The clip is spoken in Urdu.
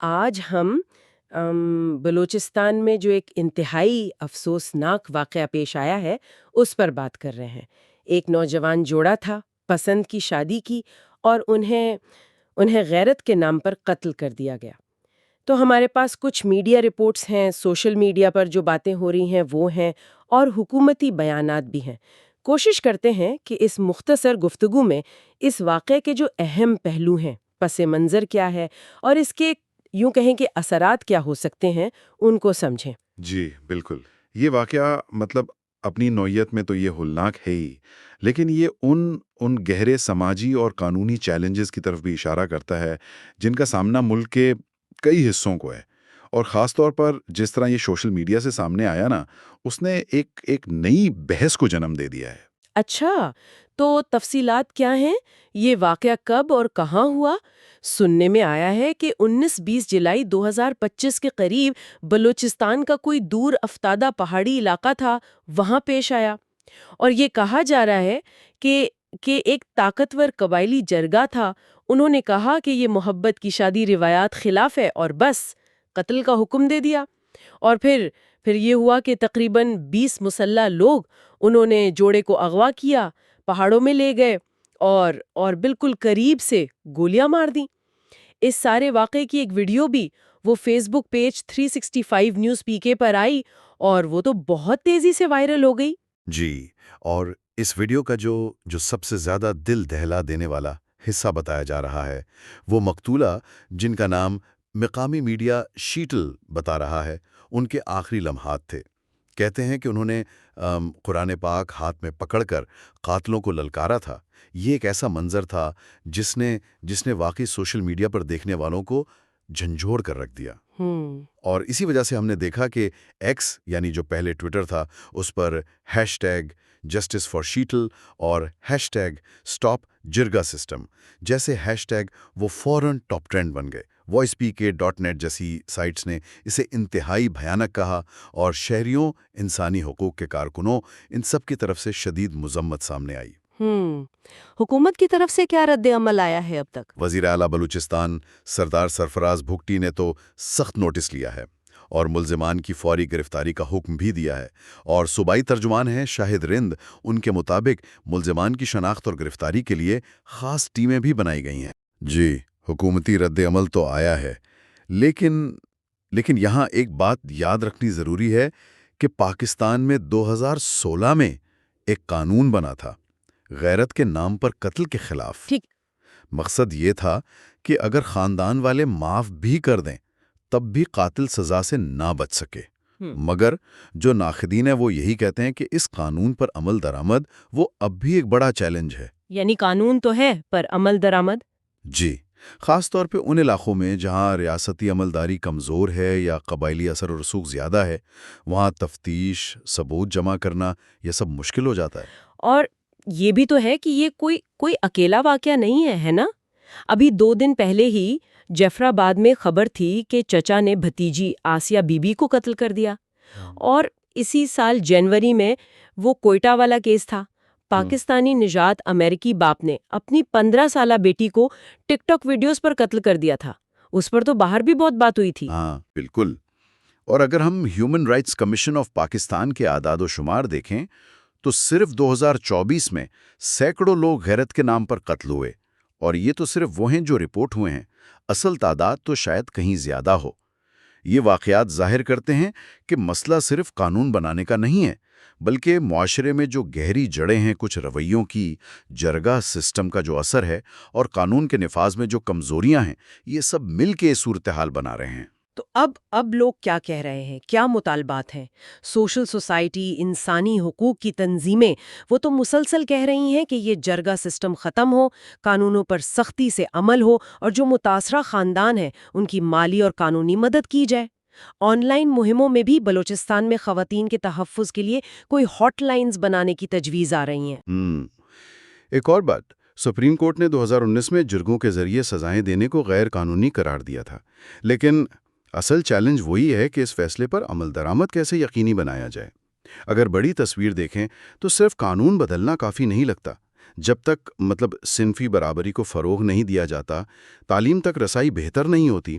آج ہم بلوچستان میں جو ایک انتہائی افسوسناک واقعہ پیش آیا ہے اس پر بات کر رہے ہیں۔ ایک نوجوان جوڑا تھا، پسند کی شادی کی اور انہیں غیرت کے نام پر قتل کر دیا گیا۔ تو ہمارے پاس کچھ میڈیا رپورٹس ہیں، سوشل میڈیا پر جو باتیں ہو رہی ہیں وہ ہیں، اور حکومتی بیانات بھی ہیں۔ کوشش کرتے ہیں کہ اس مختصر گفتگو میں اس واقعے کے جو اہم پہلو ہیں، پس منظر کیا ہے اور اس کے یوں کہیں کہ اثرات کیا ہو سکتے ہیں، ان کو سمجھیں۔ جی بالکل، یہ واقعہ اپنی نوعیت میں تو یہ ہولناک ہے ہی، لیکن یہ ان گہرے سماجی اور قانونی چیلنجز کی طرف بھی اشارہ کرتا ہے جن کا سامنا ملک کے کئی حصوں کو ہے، اور خاص طور پر جس طرح یہ سوشل میڈیا سے سامنے آیا نا، اس نے ایک نئی بحث کو جنم دے دیا ہے۔ اچھا، تو تفصیلات کیا ہیں؟ یہ واقعہ کب اور کہاں ہوا؟ سننے میں آیا ہے کہ 19-20 جولائی 2025 کے قریب بلوچستان کا کوئی دور افتادہ پہاڑی علاقہ تھا، وہاں پیش آیا، اور یہ کہا جا رہا ہے کہ ایک طاقتور قبائلی جرگہ تھا، انہوں نے کہا کہ یہ محبت کی شادی روایات خلاف ہے اور بس قتل کا حکم دے دیا۔ اور پھر یہ ہوا کہ تقریباً 20 مسلح لوگ، انہوں نے جوڑے کو اغوا کیا، پہاڑوں میں لے گئے اور بالکل قریب سے گولیاں مار دیں۔ اس سارے واقعے کی ایک ویڈیو بھی وہ فیس بک پیج 365 نیوز پی کے پر آئی، اور وہ تو بہت تیزی سے وائرل ہو گئی۔ جی، اور اس ویڈیو کا جو سب سے زیادہ دل دہلا دینے والا حصہ بتایا جا رہا ہے، وہ مقتولہ جن کا نام مقامی میڈیا شیٹل بتا رہا ہے، ان کے آخری لمحات تھے۔ کہتے ہیں کہ انہوں نے قرآن پاک ہاتھ میں پکڑ کر قاتلوں کو للکارا تھا۔ یہ ایک ایسا منظر تھا جس نے واقعی سوشل میڈیا پر دیکھنے والوں کو جھنجھوڑ کر رکھ دیا۔ اور اسی وجہ سے ہم نے دیکھا کہ ایکس یعنی جو پہلے ٹویٹر تھا، اس پر #جسٹس فار شیٹل اور #اسٹاپ جرگا سسٹم جیسے ہیش ٹیگ وہ فوراً ٹاپ ٹرینڈ بن گئے۔ voicepk.net جیسی سائٹس نے اسے انتہائی بھیانک کہا، اور شہریوں، انسانی حقوق کے کارکنوں، ان سب کی طرف سے شدید مذمت سامنے آئی۔ حکومت کی طرف سے کیا رد عمل آیا ہے اب تک؟ وزیر اعلیٰ بلوچستان سردار سرفراز بھگٹی نے تو سخت نوٹس لیا ہے اور ملزمان کی فوری گرفتاری کا حکم بھی دیا ہے، اور صوبائی ترجمان ہیں شاہد رند، ان کے مطابق ملزمان کی شناخت اور گرفتاری کے لیے خاص ٹیمیں بھی بنائی گئی ہیں۔ جی، حکومتی رد عمل تو آیا ہے، لیکن یہاں ایک بات یاد رکھنی ضروری ہے کہ پاکستان میں 2016 میں ایک قانون بنا تھا غیرت کے نام پر قتل کے خلاف۔ ٹھیک۔ مقصد یہ تھا کہ اگر خاندان والے معاف بھی کر دیں تب بھی قاتل سزا سے نہ بچ سکے، مگر جو ناقدین ہیں وہ یہی کہتے ہیں کہ اس قانون پر عمل درآمد وہ اب بھی ایک بڑا چیلنج ہے۔ یعنی قانون تو ہے پر عمل درآمد؟ جی، خاص طور پہ ان علاقوں میں جہاں ریاستی عملداری کمزور ہے یا قبائلی اثر و رسوخ زیادہ ہے، وہاں تفتیش، ثبوت جمع کرنا یہ سب مشکل ہو جاتا ہے۔ اور یہ بھی تو ہے کہ یہ کوئی اکیلا واقعہ نہیں ہے نا؟ ابھی 2 دن پہلے ہی جعفرآباد میں خبر تھی کہ چچا نے بھتیجی آسیہ بی بی کو قتل کر دیا، اور اسی سال جنوری میں وہ کوئٹہ والا کیس تھا، پاکستانی نژاد امریکی باپ نے اپنی 15 سالہ بیٹی کو ٹک ٹاک ویڈیوز پر قتل کر دیا تھا۔ اس پر تو باہر بھی بہت بات ہوئی تھی۔ ہاں بالکل، اور اگر ہم human rights commission of Pakistan کے اعداد و شمار دیکھیں تو صرف 2024 میں سینکڑوں لوگ غیرت کے نام پر قتل ہوئے، اور یہ تو صرف وہ ہیں جو رپورٹ ہوئے ہیں، اصل تعداد تو شاید کہیں زیادہ ہو۔ یہ واقعات ظاہر کرتے ہیں کہ مسئلہ صرف قانون بنانے کا نہیں ہے، بلکہ معاشرے میں جو گہری جڑیں ہیں کچھ رویوں کی، جرگہ سسٹم کا جو اثر ہے، اور قانون کے نفاذ میں جو کمزوریاں ہیں، یہ سب مل کے صورتحال بنا رہے ہیں۔ تو اب لوگ کیا کہہ رہے ہیں؟ کیا مطالبات ہیں؟ سوشل سوسائٹی، انسانی حقوق کی تنظیمیں وہ تو مسلسل کہہ رہی ہیں کہ یہ جرگہ سسٹم ختم ہو، قانونوں پر سختی سے عمل ہو، اور جو متاثرہ خاندان ہیں ان کی مالی اور قانونی مدد کی جائے۔ آن لائن مہموں میں بھی بلوچستان میں خواتین کے تحفظ کے لیے کوئی ہاٹ لائنز بنانے کی تجویز آ رہی ہیں۔ ایک اور بات، سپریم کورٹ نے 2019 میں جرگوں کے ذریعے سزائیں دینے کو غیر قانونی قرار دیا تھا، لیکن اصل چیلنج وہی ہے کہ اس فیصلے پر عمل درآمد کیسے یقینی بنایا جائے۔ اگر بڑی تصویر دیکھیں تو صرف قانون بدلنا کافی نہیں لگتا۔ جب تک صنفی برابری کو فروغ نہیں دیا جاتا، تعلیم تک رسائی بہتر نہیں ہوتی،